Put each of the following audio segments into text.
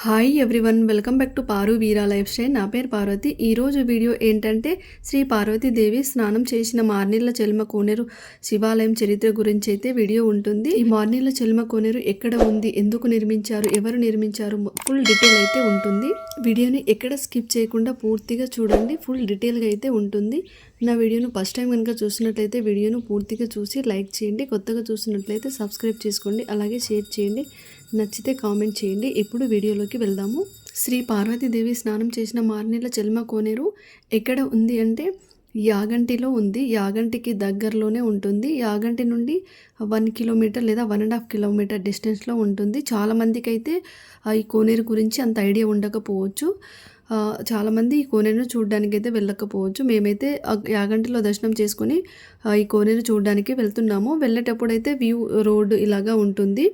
Hi everyone, welcome back to Paru Veera life style. నా పేరు పార్వతి. ఈరోజు వీడియో ఏంటంటే శ్రీ పార్వతీదేవి స్నానం చేసిన మార్నీళ్ళ చెల్మ కోనేరు శివాలయం చరిత్ర గురించి అయితే వీడియో ఉంటుంది. ఈ మార్నీళ్ళ చెల్మ కోనేరు ఎక్కడ ఉంది, ఎందుకు నిర్మించారు, ఎవరు నిర్మించారు, ఫుల్ డీటెయిల్ అయితే ఉంటుంది. వీడియోని ఎక్కడ స్కిప్ చేయకుండా పూర్తిగా చూడండి, ఫుల్ డీటెయిల్గా అయితే ఉంటుంది. నా వీడియోను ఫస్ట్ టైం కనుక చూసినట్లయితే వీడియోను పూర్తిగా చూసి లైక్ చేయండి, కొత్తగా చూసినట్లయితే సబ్స్క్రైబ్ చేసుకోండి, అలాగే షేర్ చేయండి, నచ్చితే కామెంట్ చేయండి. ఇప్పుడు వీడియోలోకి వెళ్దాము. శ్రీ పార్వతీదేవి స్నానం చేసిన మార్నీళ్ళ చెల్మ కోనేరు ఎక్కడ ఉంది అంటే యాగంటిలో ఉంది. యాగంటికి దగ్గరలోనే ఉంటుంది. యాగంటి నుండి 1 కిలోమీటర్ లేదా 1.5 కిలోమీటర్ డిస్టెన్స్లో ఉంటుంది. చాలామందికి అయితే ఈ కోనేరు గురించి అంత ఐడియా ఉండకపోవచ్చు. చాలామంది ఈ కోనేరును చూడడానికి అయితే వెళ్ళకపోవచ్చు. మేమైతే యాగంటిలో దర్శనం చేసుకొని ఈ కోనేరు చూడడానికి వెళ్తున్నాము. వెళ్ళేటప్పుడు అయితే వ్యూ రోడ్ ఇలాగా ఉంటుంది.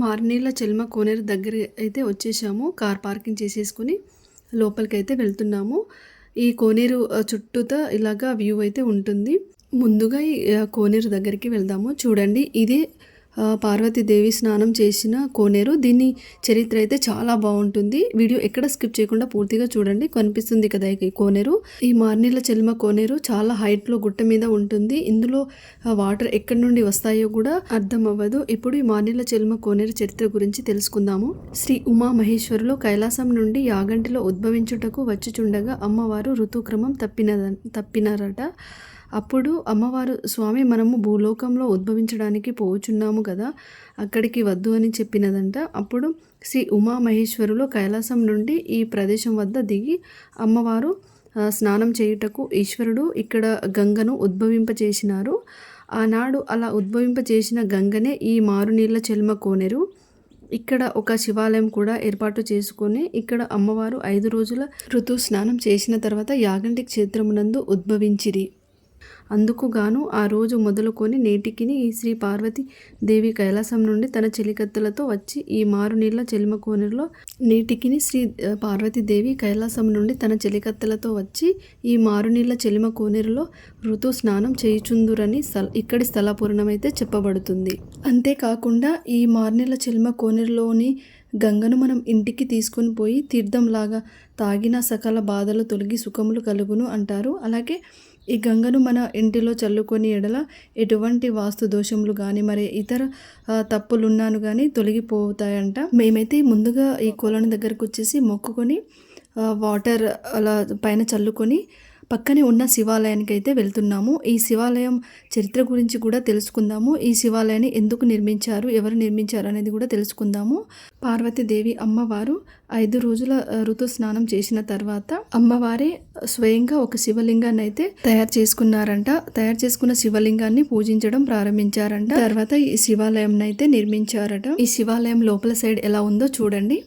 మార్నీళ్ళ చెల్మ కోనేరు దగ్గర అయితే వచ్చేసాము. కార్ పార్కింగ్ చేసేసుకుని లోపలికి అయితే వెళ్తున్నాము. ఈ కోనేరు చుట్టూతో ఇలాగా వ్యూ అయితే ఉంటుంది. ముందుగా ఈ కోనేరు దగ్గరికి వెళ్దాము. చూడండి, ఇదే పార్వతీదేవి స్నానం చేసిన కోనేరు. దీని చరిత్ర అయితే చాలా బాగుంటుంది. వీడియో ఎక్కడ స్కిప్ చేయకుండా పూర్తిగా చూడండి. కనిపిస్తుంది కదా ఈ కోనేరు. ఈ మార్నీళ్ళ చెల్మ కోనేరు చాలా హైట్లో గుట్ట మీద ఉంటుంది. ఇందులో వాటర్ ఎక్కడి నుండి వస్తాయో కూడా అర్థం అవ్వదు. ఇప్పుడు ఈ మార్నీళ్ళ చెల్మ కోనేరు చరిత్ర గురించి తెలుసుకుందాము. శ్రీ ఉమా మహేశ్వరులు కైలాసం నుండి యాగంటిలో ఉద్భవించుటకు వచ్చిచుండగా అమ్మవారు ఋతుక్రమం తప్పినారట. అప్పుడు అమ్మవారు, స్వామి మనము భూలోకంలో ఉద్భవించడానికి పోచున్నాము కదా, అక్కడికి వద్దు అని చెప్పినదంట. అప్పుడు శ్రీ ఉమామహేశ్వరులు కైలాసం నుండి ఈ ప్రదేశం వద్ద దిగి అమ్మవారు స్నానం చేయుటకు ఈశ్వరుడు ఇక్కడ గంగను ఉద్భవింపచేసినారు. ఆనాడు అలా ఉద్భవింపచేసిన గంగనే ఈ మారునీళ్ళ చెల్మ కోనేరు. ఇక్కడ ఒక శివాలయం కూడా ఏర్పాటు చేసుకొని ఇక్కడ అమ్మవారు 5 రోజుల ఋతు స్నానం చేసిన తర్వాత యాగంటి క్షేత్రమునందు ఉద్భవించిరి. అందుకు గాను ఆ రోజు మొదలుకొని నేటికిని ఈ శ్రీ పార్వతీ దేవి కైలాసం నుండి తన చెలికత్తెలతో వచ్చి ఈ మారునీళ్ళ చెల్మ కోనేరులో నేటికిని శ్రీ పార్వతీదేవి కైలాసం నుండి తన చెలికత్తెలతో వచ్చి ఈ మారునీళ్ళ చెల్మ కోనేరులో ఋతు స్నానం చేయుచుందురని ఇక్కడి స్థల పురాణమైతే చెప్పబడుతుంది. అంతేకాకుండా ఈ మార్నీళ్ళ చెల్మ కోనేరులోని గంగను మనం ఇంటికి తీసుకొని పోయి తీర్థంలాగా తాగిన సకల బాధలు తొలగి సుఖములు కలుగును అంటారు. అలాగే ఈ గంగను మన ఇంటిలో చల్లుకొని ఎడల ఎటువంటి వాస్తు దోషములు కానీ మరి ఇతర తప్పులున్నాను కానీ తొలగిపోతాయంట. మేమైతే ముందుగా ఈ కొలను దగ్గరకు వచ్చేసి మొక్కుకొని వాటర్ అలా పైన చల్లుకొని పక్కనే ఉన్న శివాలయానికి అయితే వెళ్తున్నాము. ఈ శివాలయం చరిత్ర గురించి కూడా తెలుసుకుందాము. ఈ శివాలయాన్ని ఎందుకు నిర్మించారు, ఎవరు నిర్మించారు అనేది కూడా తెలుసుకుందాము. పార్వతీదేవి అమ్మవారు 5 రోజుల ఋతు స్నానం చేసిన తర్వాత అమ్మవారే స్వయంగా ఒక శివలింగాన్ని అయితే తయారు చేసుకున్నారంట. తయారు చేసుకున్న శివలింగాన్ని పూజించడం ప్రారంభించారంట. తర్వాత ఈ శివాలయం అయితే నిర్మించారట. ఈ శివాలయం లోపల సైడ్ ఎలా ఉందో చూడండి.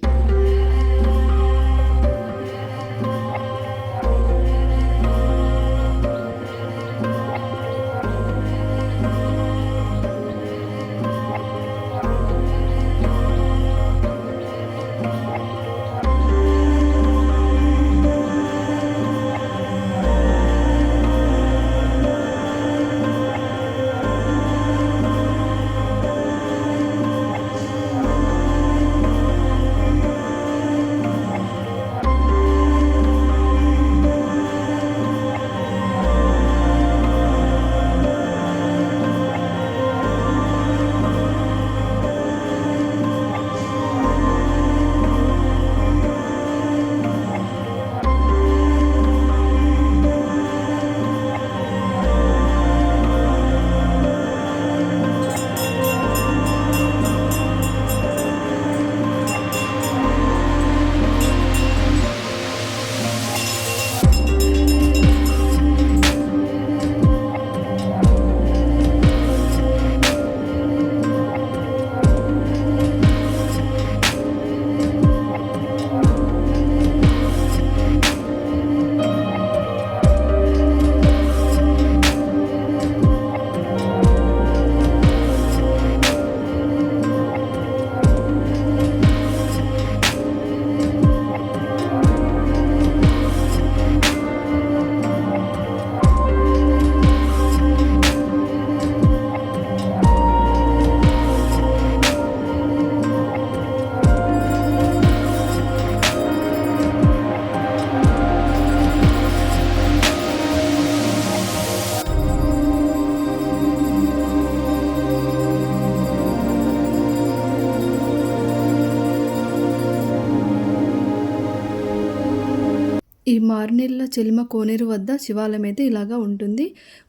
మార్నిళ్ళ చెలిమ కోనేరు వద్ద శివాలయం అయితే ఇలాగా ఉంటుంది.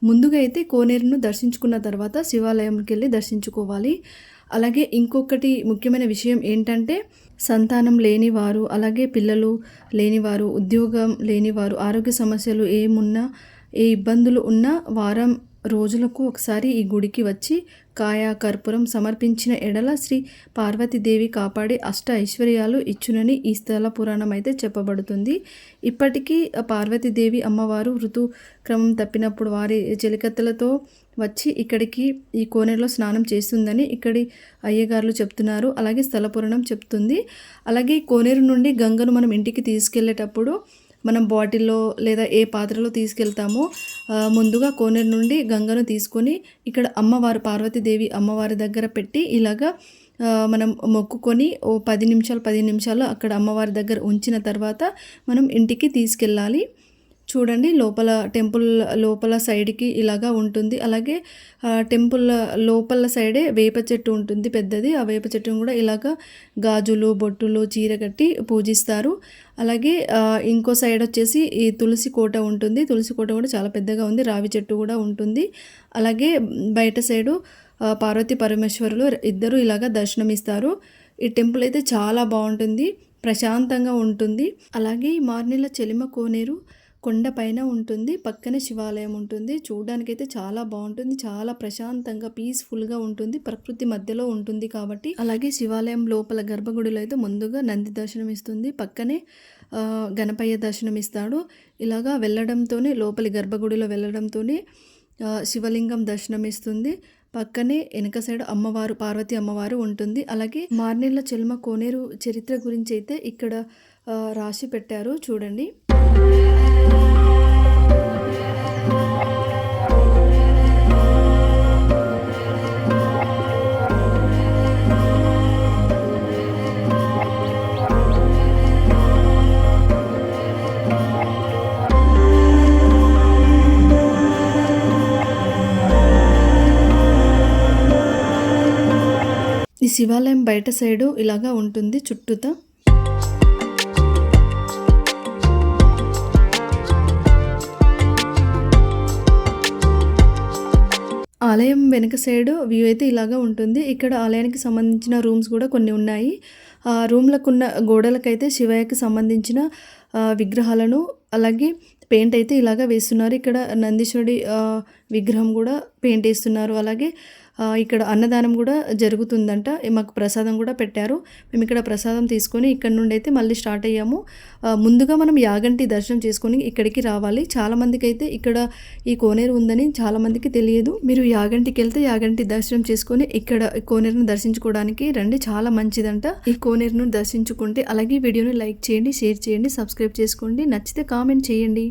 ముందుగా అయితే కోనేరును దర్శించుకున్న తర్వాత శివాలయంకి వెళ్ళి దర్శించుకోవాలి. అలాగే ఇంకొకటి ముఖ్యమైన విషయం ఏంటంటే, సంతానం లేనివారు, అలాగే పిల్లలు లేనివారు, ఉద్యోగం లేనివారు, ఆరోగ్య సమస్యలు ఏమున్నా, ఏ ఇబ్బందులు ఉన్నా వారం రోజులకు ఒకసారి ఈ గుడికి వచ్చి కాయ కర్పూరం సమర్పించిన ఎడల శ్రీ పార్వతీదేవి కాపాడి అష్ట ఐశ్వర్యాలు ఇచ్చునని ఈ స్థల పురాణం అయితే చెప్పబడుతుంది. ఇప్పటికీ పార్వతీదేవి అమ్మవారు ఋతుక్రమం తప్పినప్పుడు వారి చెలికత్తెలతో వచ్చి ఇక్కడికి ఈ కోనేరులో స్నానం చేస్తుందని ఇక్కడి అయ్యగారులు చెప్తున్నారు. అలాగే స్థల పురాణం చెప్తుంది. అలాగే కోనేరు నుండి గంగను మనం ఇంటికి తీసుకెళ్ళేటప్పుడు మనం బాటిల్లో లేదా ఏ పాత్రలో తీసుకెళ్తామో ముందుగా కోనేరు నుండి గంగను తీసుకొని ఇక్కడ అమ్మవారు పార్వతీదేవి అమ్మవారి దగ్గర పెట్టి ఇలాగా మనం మొక్కుకొని ఓ 15 నిమిషాలు అక్కడ అమ్మవారి దగ్గర ఉంచిన తర్వాత మనం ఇంటికి తీసుకెళ్ళాలి. చూడండి, లోపల టెంపుల్ లోపల సైడ్కి ఇలాగా ఉంటుంది. అలాగే టెంపుల్ లోపల సైడే వేప చెట్టు ఉంటుంది పెద్దది. ఆ వేప చెట్టును కూడా ఇలాగా గాజులు బొట్టులు చీర కట్టి పూజిస్తారు. అలాగే ఇంకో సైడ్ వచ్చేసి ఈ తులసి కోట ఉంటుంది. తులసి కోట కూడా చాలా పెద్దగా ఉంది. రావి చెట్టు కూడా ఉంటుంది. అలాగే బయట సైడు పార్వతీ పరమేశ్వరులు ఇద్దరు ఇలాగా దర్శనమిస్తారు. ఈ టెంపుల్ అయితే చాలా బాగుంటుంది, ప్రశాంతంగా ఉంటుంది. అలాగే ఈ మార్నిళ్ళ చెలిమ కోనేరు కొండ పైన ఉంటుంది. పక్కనే శివాలయం ఉంటుంది. చూడడానికైతే చాలా బాగుంటుంది. చాలా ప్రశాంతంగా పీస్ఫుల్గా ఉంటుంది. ప్రకృతి మధ్యలో ఉంటుంది కాబట్టి. అలాగే శివాలయం లోపల గర్భగుడిలో అయితే ముందుగా నంది దర్శనం ఇస్తుంది. పక్కనే గణపయ్య దర్శనం ఇస్తాడు. ఇలాగా వెళ్ళడంతోనే లోపలి గర్భగుడిలో వెళ్ళడంతోనే శివలింగం దర్శనం ఇస్తుంది. పక్కనే వెనక సైడ్ అమ్మవారు పార్వతీ అమ్మవారు ఉంటుంది. అలాగే మార్నిళ్ళ చెల్మ కోనేరు చరిత్ర గురించి అయితే ఇక్కడ రాసి పెట్టారు, చూడండి. ఈ శివాలయం బయట సైడు ఇలాగా ఉంటుంది చుట్టూతా. ఆలయం వెనక సైడు వ్యూ అయితే ఇలాగా ఉంటుంది. ఇక్కడ ఆలయానికి సంబంధించిన రూమ్స్ కూడా కొన్ని ఉన్నాయి. ఆ రూమ్లకున్న గోడలకైతే శివయ్యకి సంబంధించిన విగ్రహాలను అలాగే పెయింట్ అయితే ఇలాగా వేస్తున్నారు. ఇక్కడ నందీశ్వరుడి విగ్రహం కూడా పెయింట్ వేస్తున్నారు. అలాగే ఇక్కడ అన్నదానం కూడా జరుగుతుందంట. మాకు ప్రసాదం కూడా పెట్టారు. మేము ఇక్కడ ప్రసాదం తీసుకొని ఇక్కడ నుండి అయితే మళ్ళీ స్టార్ట్ అయ్యాము. ముందుగా మనం యాగంటి దర్శనం చేసుకొని ఇక్కడికి రావాలి. చాలామందికి అయితే ఇక్కడ ఈ కోనేరు ఉందని చాలామందికి తెలియదు. మీరు యాగంటికి వెళ్తే యాగంటి దర్శనం చేసుకొని ఇక్కడ కోనేరును దర్శించుకోవడానికి రండి, చాలా మంచిదంట ఈ కోనేరును దర్శించుకుంటే. అలాగే వీడియోని లైక్ చేయండి, షేర్ చేయండి, సబ్స్క్రైబ్ చేసుకోండి, నచ్చితే కామెంట్ చేయండి.